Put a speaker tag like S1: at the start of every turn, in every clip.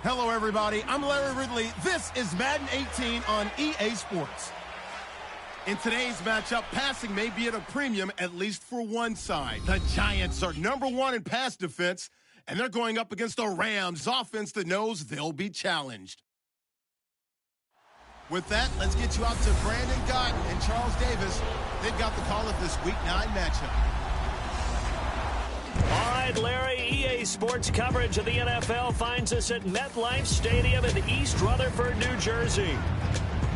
S1: Hello, everybody. I'm Larry Ridley. This is Madden 18 on EA Sports. In today's matchup, passing may be at a premium, at least for one side. The Giants are #1 in pass defense, and they're going up against the Rams offense that knows they'll be challenged. With that, let's get you out to Brandon Gott and Charles Davis. They've got the call of this Week 9 matchup.
S2: All right, Larry, EA Sports coverage of the NFL finds us at MetLife Stadium in East Rutherford, New Jersey.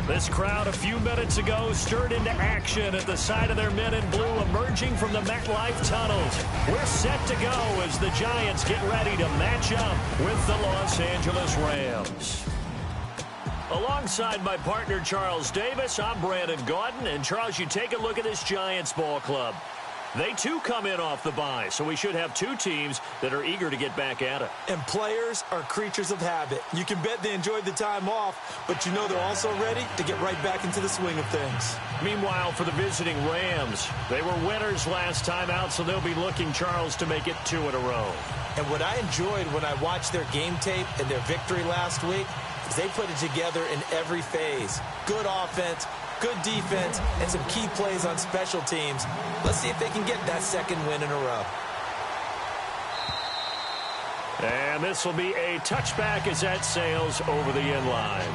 S2: This crowd a few minutes ago stirred into action at the side of their men in blue emerging from the MetLife tunnels. We're set to go as the Giants get ready to match up with the Los Angeles Rams. Alongside my partner, Charles Davis, I'm Brandon Gaudin. And, Charles, you take a look at this Giants ball club. They, too, come in off the bye, so we should have two teams that are eager to get back at it.
S3: And players are creatures of habit. You can bet they enjoyed the time off, but you know they're also ready to get right back into the swing of things.
S2: Meanwhile, for the visiting Rams, they were winners last time out, so they'll be looking, Charles, to make it 2 in a row.
S3: And what I enjoyed when I watched their game tape and their victory last week is they put it together in every phase. Good offense, good defense, and some key plays on special teams. Let's see if they can get that second win in a row.
S2: And this will be a touchback as that sails over the end line.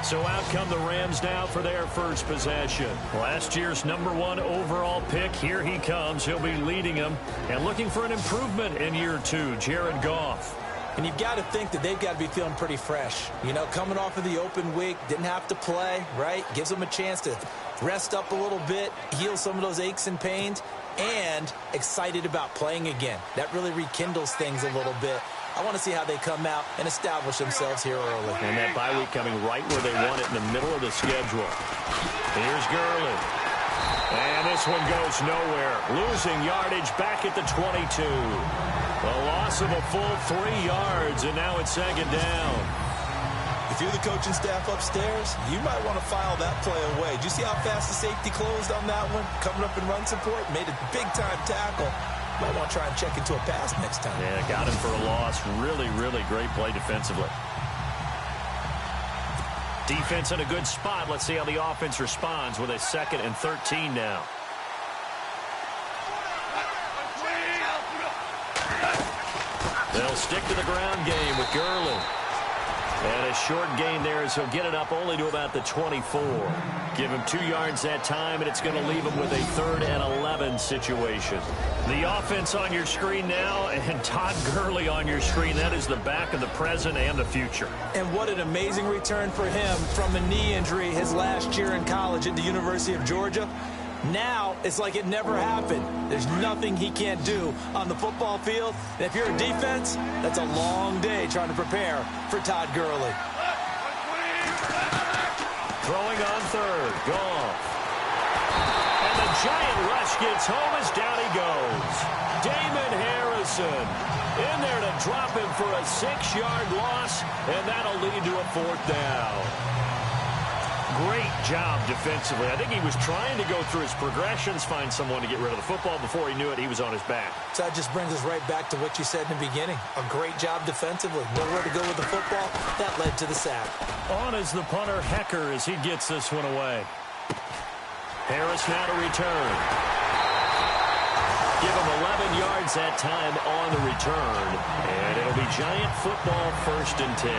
S2: So out come the Rams now for their first possession. Last year's #1 overall pick, here he comes. He'll be leading them and looking for an improvement in year 2, Jared Goff.
S3: And you've got to think that they've got to be feeling pretty fresh. You know, coming off of the open week, didn't have to play, right? Gives them a chance to rest up a little bit, heal some of those aches and pains, and excited about playing again. That really rekindles things a little bit. I want to see how they come out and establish themselves here early.
S2: And that bye week coming right where they want it in the middle of the schedule. Here's Gurley. And this one goes nowhere. Losing yardage back at the 22. A loss of a full 3 yards, and now it's second down.
S3: If you're the coaching staff upstairs, you might want to file that play away. Did you see how fast the safety closed on that one? Coming up in run support, made a big-time tackle. Might want to try and check into a pass next time.
S2: Yeah, got him for a loss. Really, really great play defensively. Defense in a good spot. Let's see how the offense responds with a 2nd and 13 now. They'll stick to the ground game with Gurley. And a short gain there as he'll get it up only to about the 24. Give him 2 yards that time, and it's going to leave him with a 3rd and 11 situation. The offense on your screen now, and Todd Gurley on your screen. That is the back of the present and the future.
S3: And what an amazing return for him from a knee injury his last year in college at the University of Georgia. Now, it's like it never happened. There's nothing he can't do on the football field. And if you're a defense, that's a long day trying to prepare for Todd Gurley.
S2: Throwing on 3rd. Goff. And the giant rush gets home as down he goes. Damon Harrison in there to drop him for a 6-yard loss, and that'll lead to a 4th down. Great job defensively. I think he was trying to go through his progressions, find someone to get rid of the football. Before he knew it, he was on his back.
S3: So that just brings us right back to what you said in the beginning. A great job defensively. Nowhere to go with the football. That led to the sack.
S2: On is the punter, Hecker, as he gets this one away. Harris now to return. Give him 11 yards that time on the return. And it'll be Giant football 1st and 10.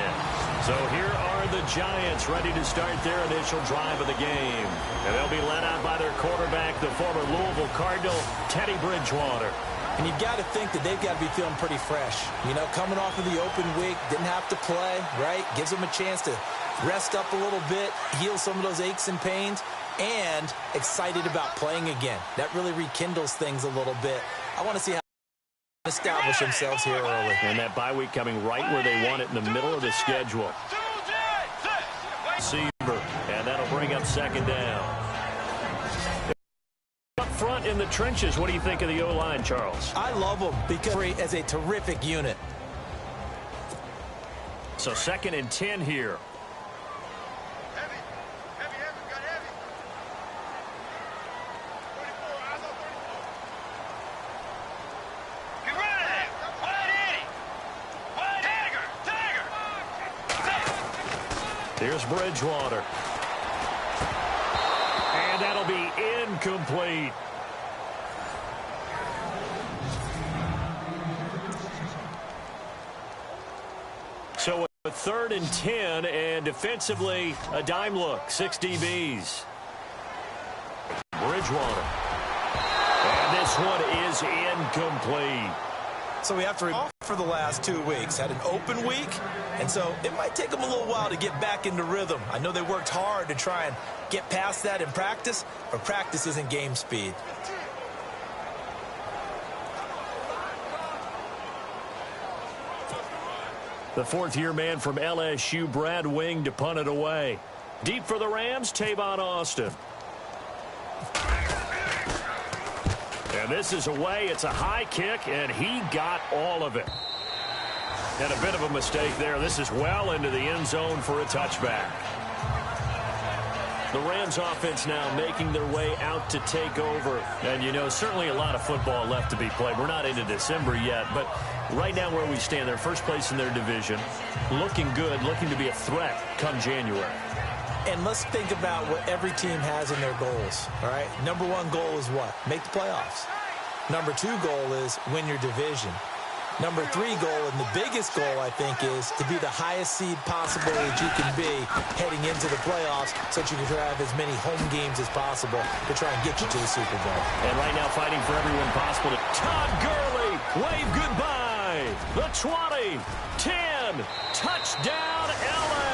S2: So here are the Giants ready to start their initial drive of the game. And they'll be led out by their quarterback, the former Louisville Cardinal, Teddy Bridgewater.
S3: And you've got to think that they've got to be feeling pretty fresh. You know, coming off of the open week, didn't have to play, right? Gives them a chance to rest up a little bit, heal some of those aches and pains, and excited about playing again. That really rekindles things a little bit. I want to see how they establish themselves here early.
S2: And that bye week coming right where they want it in the middle of the schedule. Receiver, and that'll bring up 2nd down. Up front in the trenches, what do you think of the O-line, Charles?
S3: I love them because as a terrific unit.
S2: So 2nd and 10 here. Here's Bridgewater. And that'll be incomplete. So a 3rd and 10, and defensively a dime look. 6 DBs. Bridgewater. And this one is incomplete.
S3: So we have to off for the last 2 weeks. Had an open week, and so it might take them a little while to get back into rhythm. I know they worked hard to try and get past that in practice, but practice isn't game speed.
S2: The 4th-year man from LSU, Brad Wing, to punt it away. Deep for the Rams, Tavon Austin. And this is away. It's a high kick, and he got all of it. And a bit of a mistake there. This is well into the end zone for a touchback. The Rams offense now making their way out to take over. And, you know, certainly a lot of football left to be played. We're not into December yet, but right now where we stand, they're first place in their division. Looking good, looking to be a threat come January.
S3: And let's think about what every team has in their goals, all right? Number 1 goal is what? Make the playoffs. Number 2 goal is win your division. Number 3 goal, and the biggest goal, I think, is to be the highest seed possible that you can be heading into the playoffs so that you can have as many home games as possible to try and get you to the Super Bowl.
S2: And right now fighting for everyone possible to Todd Gurley. Wave goodbye. The 20, 10, touchdown LA.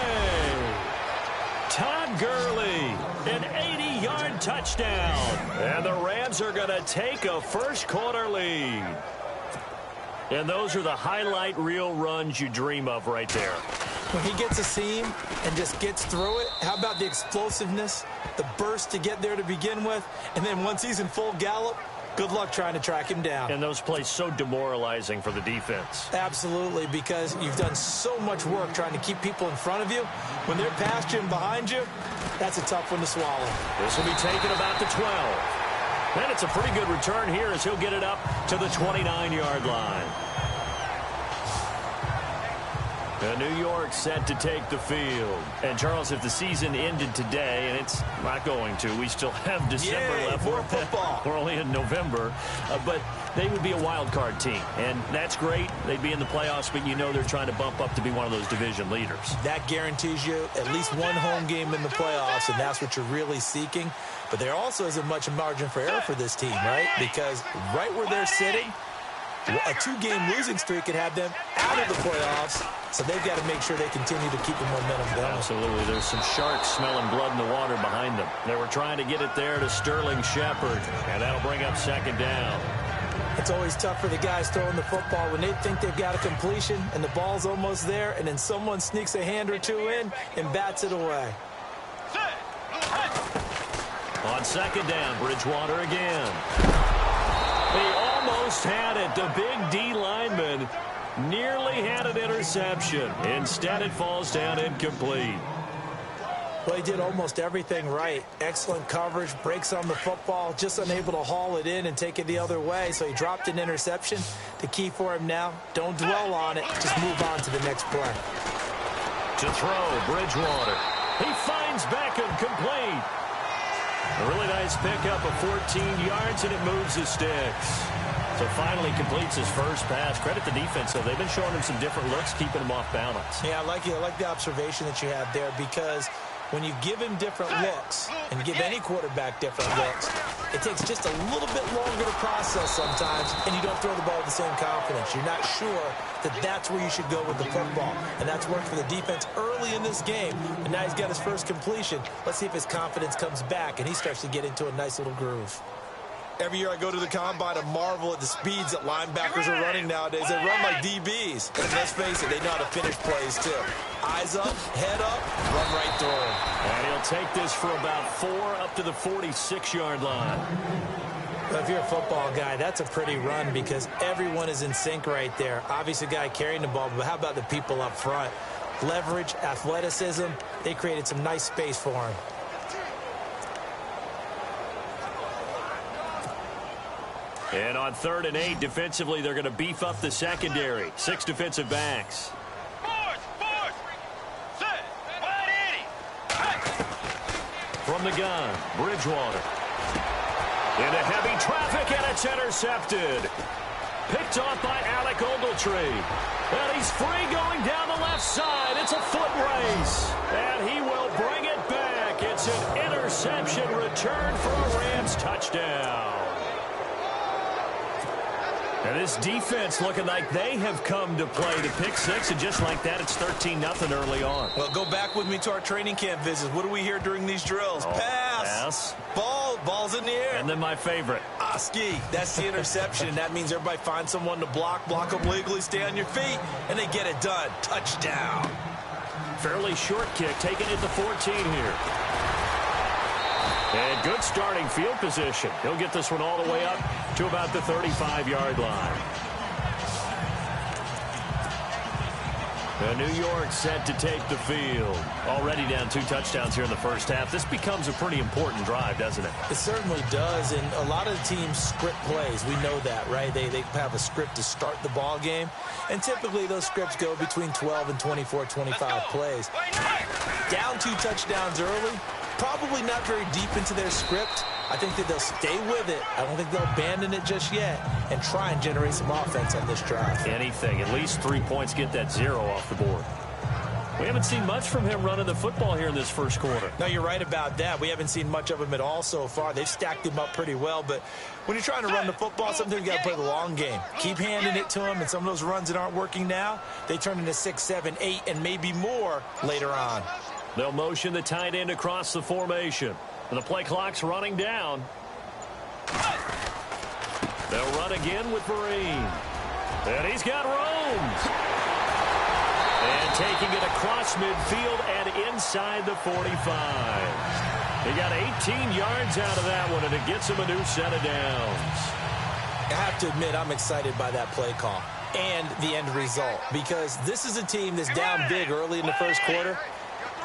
S2: Todd Gurley, an 80-yard touchdown. And the Rams are going to take a first-quarter lead. And those are the highlight reel runs you dream of right there.
S3: When he gets a seam and just gets through it, how about the explosiveness, the burst to get there to begin with, and then once he's in full gallop, good luck trying to track him down.
S2: And those plays so demoralizing for the defense.
S3: Absolutely, because you've done so much work trying to keep people in front of you. When they're past you and behind you, that's a tough one to swallow.
S2: This will be taken about the 12. And it's a pretty good return here as he'll get it up to the 29-yard line. And New York set to take the field. And, Charles, if the season ended today, and it's not going to, we still have December left.
S3: More football.
S2: We're only in November. But they would be a wild card team. And that's great. They'd be in the playoffs, but you know they're trying to bump up to be one of those division leaders.
S3: That guarantees you at least one home game in the playoffs, and that's what you're really seeking. But there also isn't much margin for error for this team, right? Because right where they're sitting, a 2-game losing streak could have them out of the playoffs. So they've got to make sure they continue to keep the momentum going.
S2: Absolutely. There's some sharks smelling blood in the water behind them. They were trying to get it there to Sterling Shepard, and that'll bring up 2nd down.
S3: It's always tough for the guys throwing the football when they think they've got a completion and the ball's almost there, and then someone sneaks a hand or two in and bats it away.
S2: On 2nd down, Bridgewater again. He almost had it. The big D lineman nearly had an interception. Instead, it falls down incomplete.
S3: Well, he did almost everything right. Excellent coverage, breaks on the football, just unable to haul it in and take it the other way. So he dropped an interception. The key for him now, don't dwell on it. Just move on to the next play.
S2: To throw, Bridgewater. He finds Beckham complete. A really nice pickup of 14 yards, and it moves his sticks. So finally completes his first pass. Credit the defense, though. They've been showing him some different looks, keeping him off balance.
S3: Yeah, I like the observation that you have there, because when you give him different looks and give any quarterback different looks, it takes just a little bit longer to process sometimes, and you don't throw the ball with the same confidence. You're not sure that that's where you should go with the football, and that's worked for the defense early in this game, and now he's got his first completion. Let's see if his confidence comes back, and he starts to get into a nice little groove. Every year I go to the combine and marvel at the speeds that linebackers are running nowadays. They run like DBs. And let's face it, they know how to finish plays too. Eyes up, head up, run right through him.
S2: And he'll take this for about 4 up to the 46-yard line.
S3: Well, if you're a football guy, that's a pretty run because everyone is in sync right there. Obviously, the guy carrying the ball, but how about the people up front? Leverage, athleticism, they created some nice space for him.
S2: And on 3rd and 8, defensively, they're going to beef up the secondary. 6 defensive backs. From the gun, Bridgewater. Into heavy traffic, and it's intercepted. Picked off by Alec Ogletree. And he's free going down the left side. It's a foot race. And he will bring it back. It's an interception return for a Rams touchdown. And this defense looking like they have come to play the pick six, and just like that, it's 13-0 early on.
S3: Well, go back with me to our training camp visits. What do we hear during these drills? Pass. Ball's in the air.
S2: And then my favorite.
S3: Ski. That's the interception. That means everybody finds someone to block them legally, stay on your feet, and they get it done. Touchdown.
S2: Fairly short kick, taking it to 14 here. And good starting field position. He'll get this one all the way up to about the 35-yard line. New York set to take the field. Already down 2 touchdowns here in the first half. This becomes a pretty important drive, doesn't it?
S3: It certainly does, and a lot of the teams script plays. We know that, right? They have a script to start the ball game, and typically those scripts go between 12 and 24, 25 plays. Down 2 touchdowns early, probably not very deep into their script. I think that they'll stay with it. I don't think they'll abandon it just yet and try and generate some offense on this drive.
S2: Anything. At least 3 points, get that 0 off the board. We haven't seen much from him running the football here in this first quarter.
S3: No, you're right about that. We haven't seen much of him at all so far. They've stacked him up pretty well, but when you're trying to run the football, sometimes you got to play the long game. Keep handing it to him, and some of those runs that aren't working now, they turn into 6, 7, 8, and maybe more later on.
S2: They'll motion the tight end across the formation. And the play clock's running down. They'll run again with Marine. And he's got room. And taking it across midfield and inside the 45. He got 18 yards out of that one, and it gets him a new set of downs.
S3: I have to admit, I'm excited by that play call and the end result, because this is a team that's down big early in the first quarter.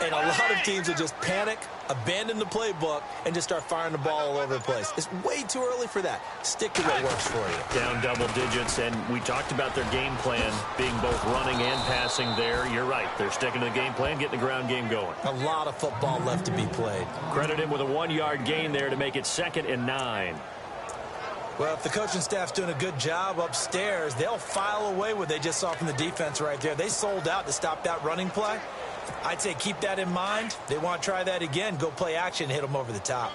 S3: And a lot of teams will just panic, abandon the playbook, and just start firing the ball all over the place. It's way too early for that. Stick to what works for you.
S2: Down double digits, and we talked about their game plan being both running and passing there. You're right. They're sticking to the game plan, getting the ground game going.
S3: A lot of football left to be played.
S2: Credit him with a 1-yard gain there to make it 2nd and 9.
S3: Well, if the coaching staff's doing a good job upstairs, they'll file away what they just saw from the defense right there. They sold out to stop that running play. I'd say keep that in mind. They want to try that again. Go play action, hit them over the top.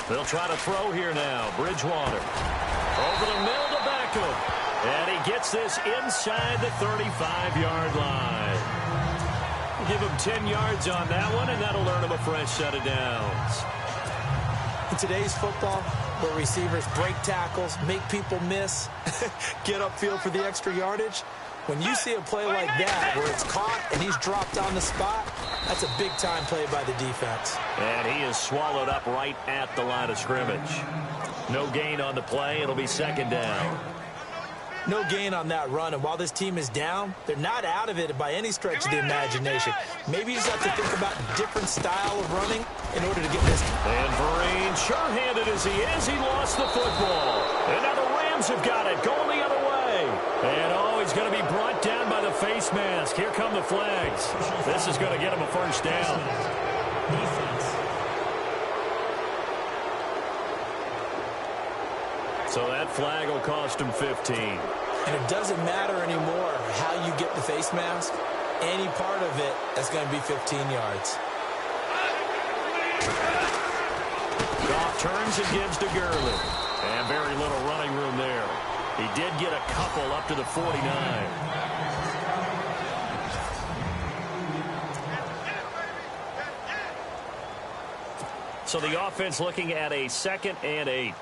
S2: They'll try to throw here now. Bridgewater over the middle to Beckham. And he gets this inside the 35-yard line. Give him 10 yards on that one, and that'll earn him a fresh set of downs.
S3: In today's football, where receivers break tackles, make people miss, get upfield for the extra yardage, when you see a play like that where it's caught and he's dropped on the spot, that's a big-time play by the defense.
S2: And he is swallowed up right at the line of scrimmage. No gain on the play. It'll be 2nd down.
S3: No gain on that run, and while this team is down, they're not out of it by any stretch of the imagination. Maybe you just have to think about a different style of running in order to get this.
S2: And Vereen, sure-handed as he is, he lost the football. And now the Rams have got it, going the other way. And he's going to be brought down by the face mask. Here come the flags. This is going to get him a first down. So that flag will cost him 15.
S3: And it doesn't matter anymore how you get the face mask. Any part of it, that's going to be 15 yards.
S2: Goff turns and gives to Gurley. And very little running room there. He did get a couple up to the 49. So the offense looking at a 2nd and 8.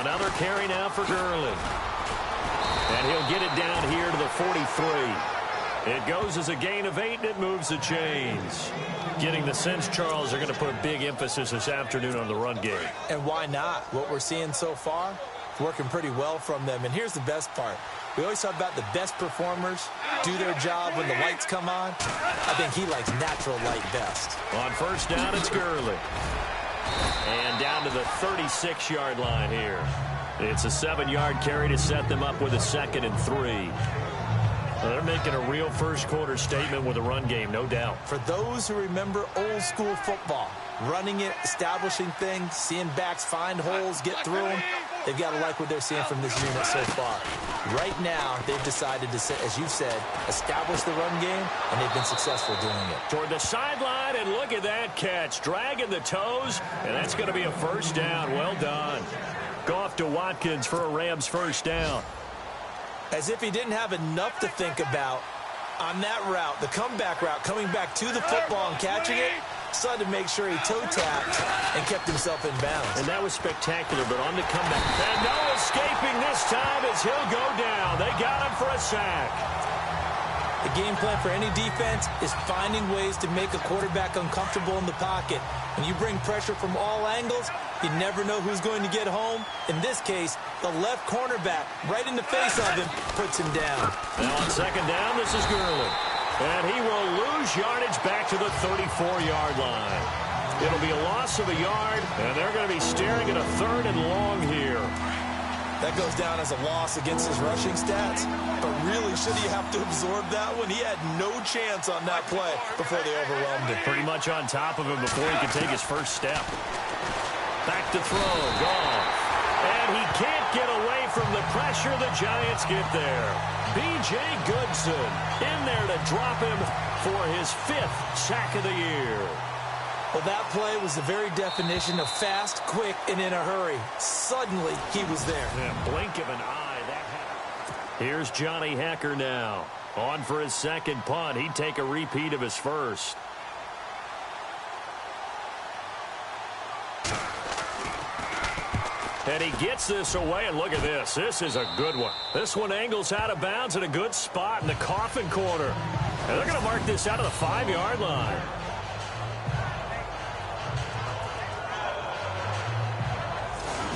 S2: Another carry now for Gurley. And he'll get it down here to the 43. It goes as a gain of 8, and it moves the chains. Getting the sense, Charles, they're going to put a big emphasis this afternoon on the run game.
S3: And why not? What we're seeing so far, working pretty well from them. And here's the best part. We always talk about the best performers do their job when the lights come on. I think he likes natural light best.
S2: On first down, it's Gurley. And down to the 36-yard line here. It's a 7-yard carry to set them up with a 2nd and 3. Well, they're making a real first-quarter statement with a run game, no doubt.
S3: For those who remember old-school football, running it, establishing things, seeing backs find holes, get through them, they've got to like what they're seeing from this unit so far. Right now, they've decided to, as you said, establish the run game, and they've been successful doing it.
S2: Toward the sideline, and look at that catch. Dragging the toes, and that's going to be a first down. Well done. Goff to Watkins for a Rams first down.
S3: As if he didn't have enough to think about on that route, the comeback route, coming back to the football and catching it, decided to make sure he toe-tapped and kept himself in bounds.
S2: And that was spectacular, but on the comeback. And no escaping this time as he'll go down. They got him for a sack.
S3: The game plan for any defense is finding ways to make a quarterback uncomfortable in the pocket. When you bring pressure from all angles, you never know who's going to get home. In this case, the left cornerback, right in the face of him, puts him down.
S2: Now on 2nd down, this is Gurley. And he will lose yardage back to the 34-yard line. It'll be a loss of a yard, and they're going to be staring at a 3rd and long here.
S3: That goes down as a loss against his rushing stats. But really, should he have to absorb that one? He had no chance on that play before they overwhelmed him.
S2: Pretty much on top of him before he could take his first step. Back to throw. Goff. And he can't get away from the pressure. The Giants get there. B.J. Goodson in there to drop him for his 5th sack of the year.
S3: Well, that play was the very definition of fast, quick, and in a hurry. Suddenly, he was there.
S2: Yeah, blink of an eye. That happened. Here's Johnny Hekker now. On for his 2nd punt. He'd take a repeat of his first. And he gets this away, and look at this. This is a good one. This one angles out of bounds in a good spot in the coffin corner. And they're going to mark this out of the 5-yard line.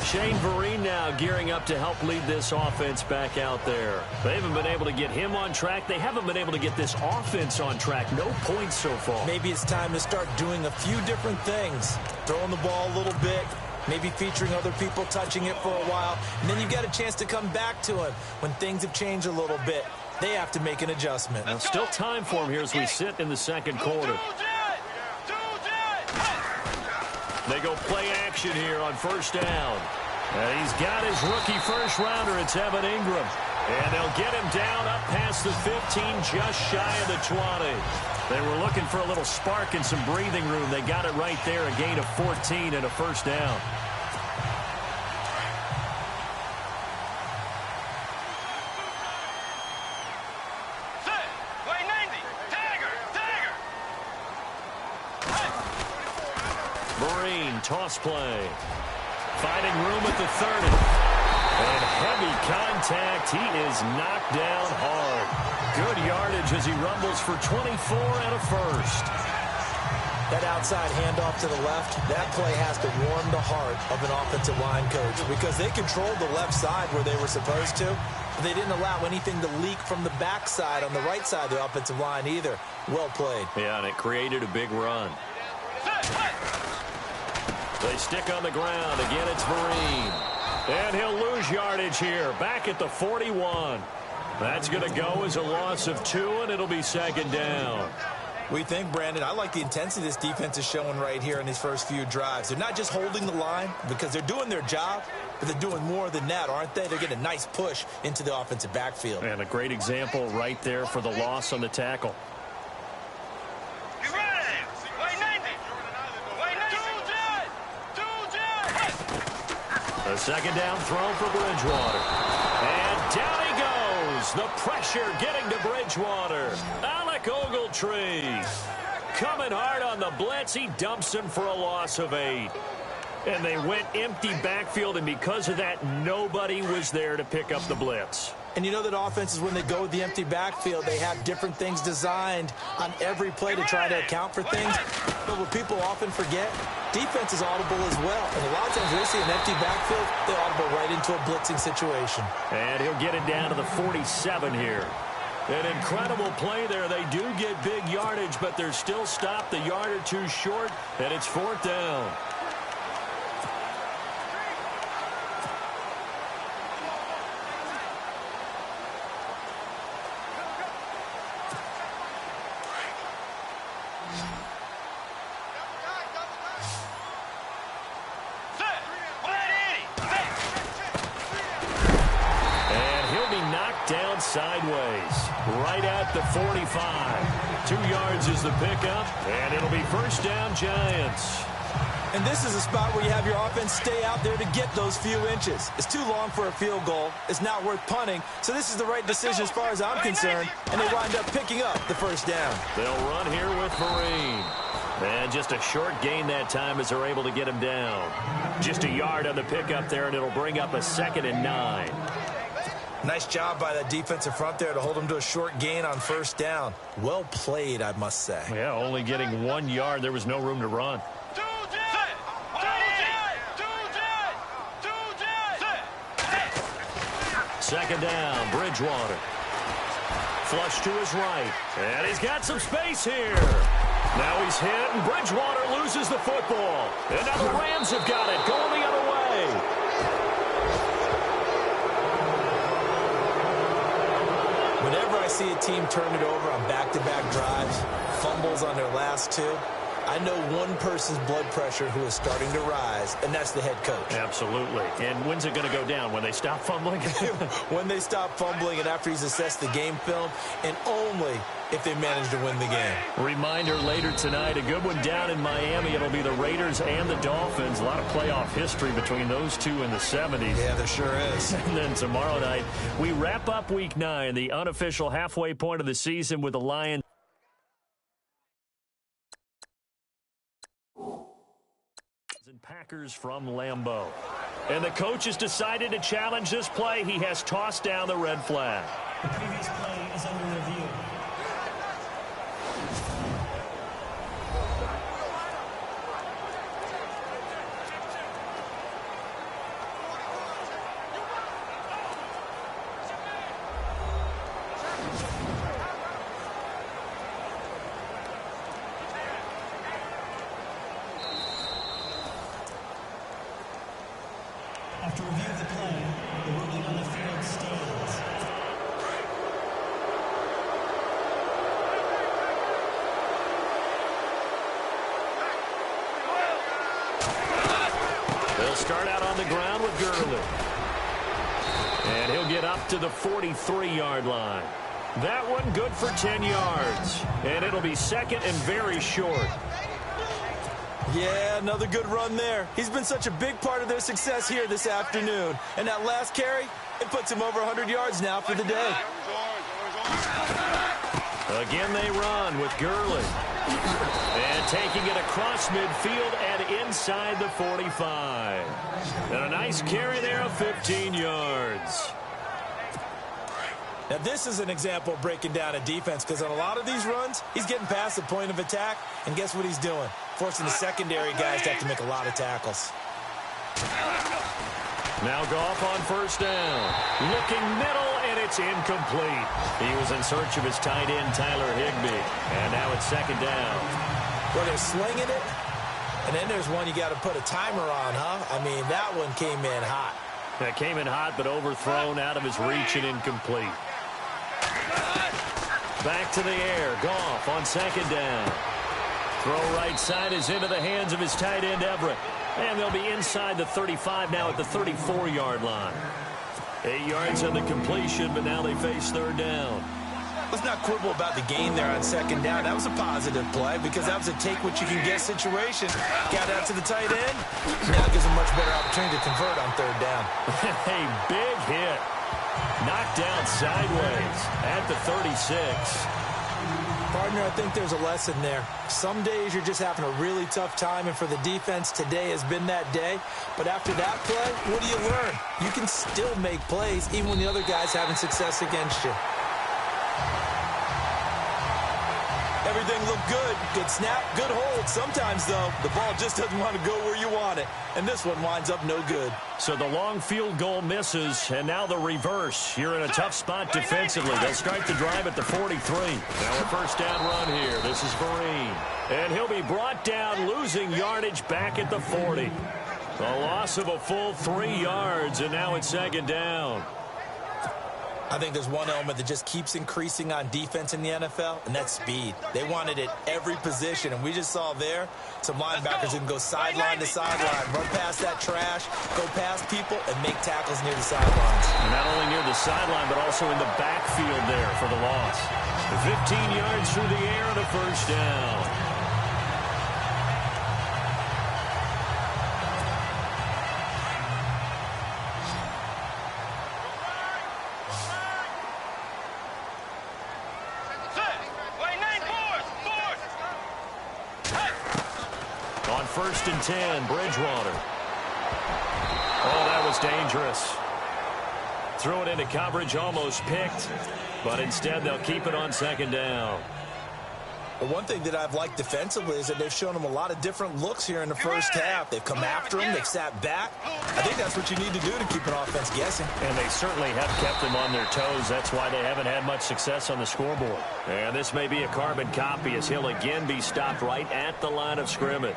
S2: Shane Vereen now gearing up to help lead this offense back out there. They haven't been able to get him on track. They haven't been able to get this offense on track. No points so far.
S3: Maybe it's time to start doing a few different things. Throwing the ball a little bit. Maybe featuring other people touching it for a while. And then you get a chance to come back to him when things have changed a little bit. They have to make an adjustment.
S2: Now, still time for him here as we sit in the 2nd quarter. They go play action here on 1st down. And he's got his rookie first-rounder. It's Evan Ingram. And they'll get him down up past the 15, just shy of the 20. They were looking for a little spark and some breathing room. They got it right there, a gain of 14 and a 1st down. Vereen, toss play. Finding room at the 30. And heavy contact. He is knocked down hard. Good yardage as he rumbles for 24 and a 1st.
S3: That outside handoff to the left, that play has to warm the heart of an offensive line coach because they controlled the left side where they were supposed to. But they didn't allow anything to leak from the backside on the right side of the offensive line either. Well played.
S2: Yeah, and it created a big run. They stick on the ground. Again, it's Vereen. And he'll lose yardage here. Back at the 41. That's going to go as a loss of 2, and it'll be 2nd down.
S3: We think, Brandon, I like the intensity this defense is showing right here in these first few drives. They're not just holding the line because they're doing their job, but they're doing more than that, aren't they? They're getting a nice push into the offensive backfield.
S2: And a great example right there for the loss on the tackle. The 2nd down throw for Bridgewater. And down he goes. The pressure getting to Bridgewater. Alec Ogletree coming hard on the blitz. He dumps him for a loss of 8. And they went empty backfield, and because of that, nobody was there to pick up the blitz.
S3: And you know that offenses, when they go with the empty backfield, they have different things designed on every play to try to account for things. But what people often forget, defense is audible as well. And a lot of times when they see an empty backfield, they audible right into a blitzing situation.
S2: And he'll get it down to the 47 here. An incredible play there. They do get big yardage, but they're still stopped a yard or two short, and it's 4th down. right at the 45. 2 yards is the pickup, and it'll be first down, Giants.
S3: And this is a spot where you have your offense stay out there to get those few inches. It's too long for a field goal. It's not worth punting. So this is the right decision as far as I'm concerned. And they wind up picking up the first down.
S2: They'll run here with Marine. And just a short gain that time as they're able to get him down. Just a yard on the pickup there, and it'll bring up a 2nd and 9.
S3: Nice job by that defensive front there to hold him to a short gain on first down. Well played, I must say.
S2: Yeah, only getting 1 yard. There was no room to run. Second down, Bridgewater. Flush to his right. And he's got some space here. Now he's hit, and Bridgewater loses the football. And now the Rams have got it, going the other way.
S3: Whenever I see a team turn it over on back-to-back drives, fumbles on their last 2, I know one person's blood pressure who is starting to rise, and that's the head coach.
S2: Absolutely. And when's it going to go down? When they stop fumbling?
S3: When they stop fumbling and after he's assessed the game film, and only if they manage to win the game.
S2: Reminder later tonight, a good one down in Miami. It'll be the Raiders and the Dolphins. A lot of playoff history between those two in the 70s.
S3: Yeah, there sure is.
S2: And then tomorrow night, we wrap up Week 9, the unofficial halfway point of the season with the Lions. And Packers from Lambeau. And the coach has decided to challenge this play. He has tossed down the red flag.
S4: The previous play is under review. After review of the play, the ruling on the field stands.
S2: They'll start out on the ground with Gurley. And he'll get up to the 43-yard line. That one good for 10 yards. And it'll be 2nd and very short.
S3: Yeah, another good run there. He's been such a big part of their success here this afternoon. And that last carry, it puts him over 100 yards now for the day.
S2: Again they run with Gurley. And taking it across midfield and inside the 45. And a nice carry there of 15 yards.
S3: Now, this is an example of breaking down a defense because on a lot of these runs, he's getting past the point of attack, and guess what he's doing? Forcing the secondary guys to have to make a lot of tackles.
S2: Now Goff on first down. Looking middle, and it's incomplete. He was in search of his tight end, Tyler Higbee. And now it's 2nd down.
S3: Well, they're slinging it, and then there's one you got to put a timer on, huh? I mean, that one came in hot.
S2: That came in hot, but overthrown out of his reach and incomplete. Back to the air. Goff on 2nd down. Throw right side is into the hands of his tight end, Everett. And they'll be inside the 35 now at the 34-yard line. 8 yards on the completion, but now they face 3rd down.
S3: Let's not quibble about the gain there on 2nd down. That was a positive play because that was a take-what-you-can-get situation. Got out to the tight end. Now it gives him much better opportunity to convert on 3rd down.
S2: A big hit. Knocked down sideways at the 36.
S3: Partner, I think there's a lesson there. Some days you're just having a really tough time, and for the defense, today has been that day. But after that play, what do you learn? You can still make plays even when the other guy's having success against you. Everything looked good. Good snap, good hold. Sometimes, though, the ball just doesn't want to go where you want it. And this one winds up no good.
S2: So the long field goal misses, and now the reverse. You're in a tough spot defensively. They'll start the drive at the 43. Now a first down run here. This is Vereen. And he'll be brought down, losing yardage back at the 40. A loss of a full 3 yards, and now it's 2nd down.
S3: I think there's one element that just keeps increasing on defense in the NFL, and that's speed. They want it at every position, and we just saw there some linebackers who can go sideline to sideline, run past that trash, go past people, and make tackles near the sidelines.
S2: And not only near the sideline, but also in the backfield there for the loss. 15 yards through the air and a first down. On 1st and 10, Bridgewater. Oh, that was dangerous. Threw it into coverage, almost picked, but instead they'll keep it on 2nd down.
S3: The one thing that I've liked defensively is that they've shown them a lot of different looks here in the first half. They've come after him. They've sat back. I think that's what you need to do to keep an offense guessing.
S2: And they certainly have kept them on their toes. That's why they haven't had much success on the scoreboard. And this may be a carbon copy as he'll again be stopped right at the line of scrimmage.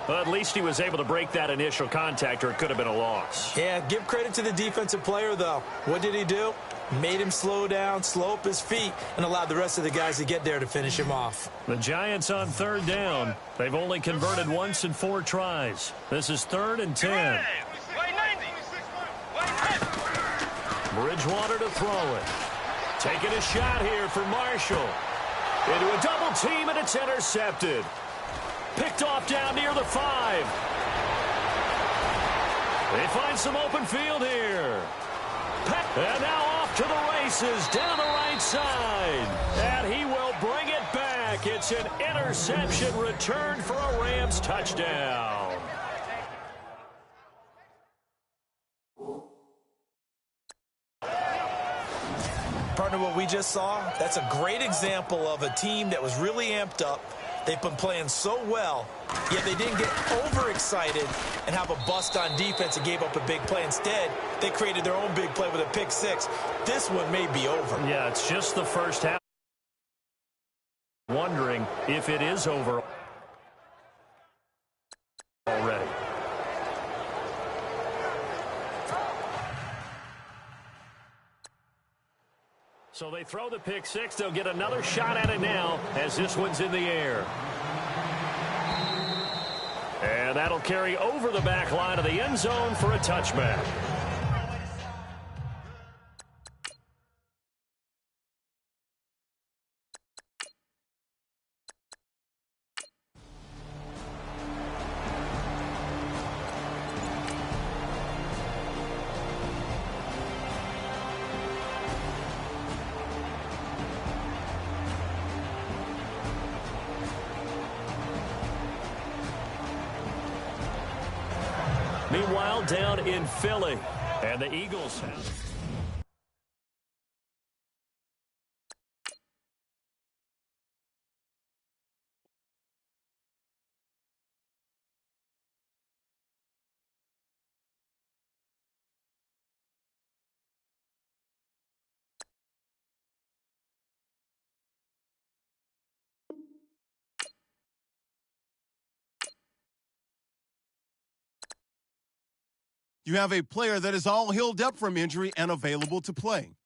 S2: But at least he was able to break that initial contact, or it could have been a loss.
S3: Yeah, give credit to the defensive player, though. What did he do? Made him slow down, slow up his feet, and allowed the rest of the guys to get there to finish him off.
S2: The Giants on 3rd down. They've only converted once in 4 tries. This is 3rd and 10. Bridgewater to throw it. Taking a shot here for Marshall. Into a double team, and it's intercepted. Picked off down near the 5. They find some open field here. And now off to the races down the right side. And he will bring it back. It's an interception return for a Rams touchdown.
S3: Partner, what we just saw, that's a great example of a team that was really amped up. They've been playing so well, yet they didn't get overexcited and have a bust on defense and gave up a big play. Instead, they created their own big play with a pick 6. This one may be over.
S2: Yeah, it's just the first half. Wondering if it is over already. So they throw the pick 6. They'll get another shot at it now as this one's in the air. And that'll carry over the back line of the end zone for a touchback. Meanwhile, down in Philly, and the Eagles have...
S1: You have a player that is all healed up from injury and available to play.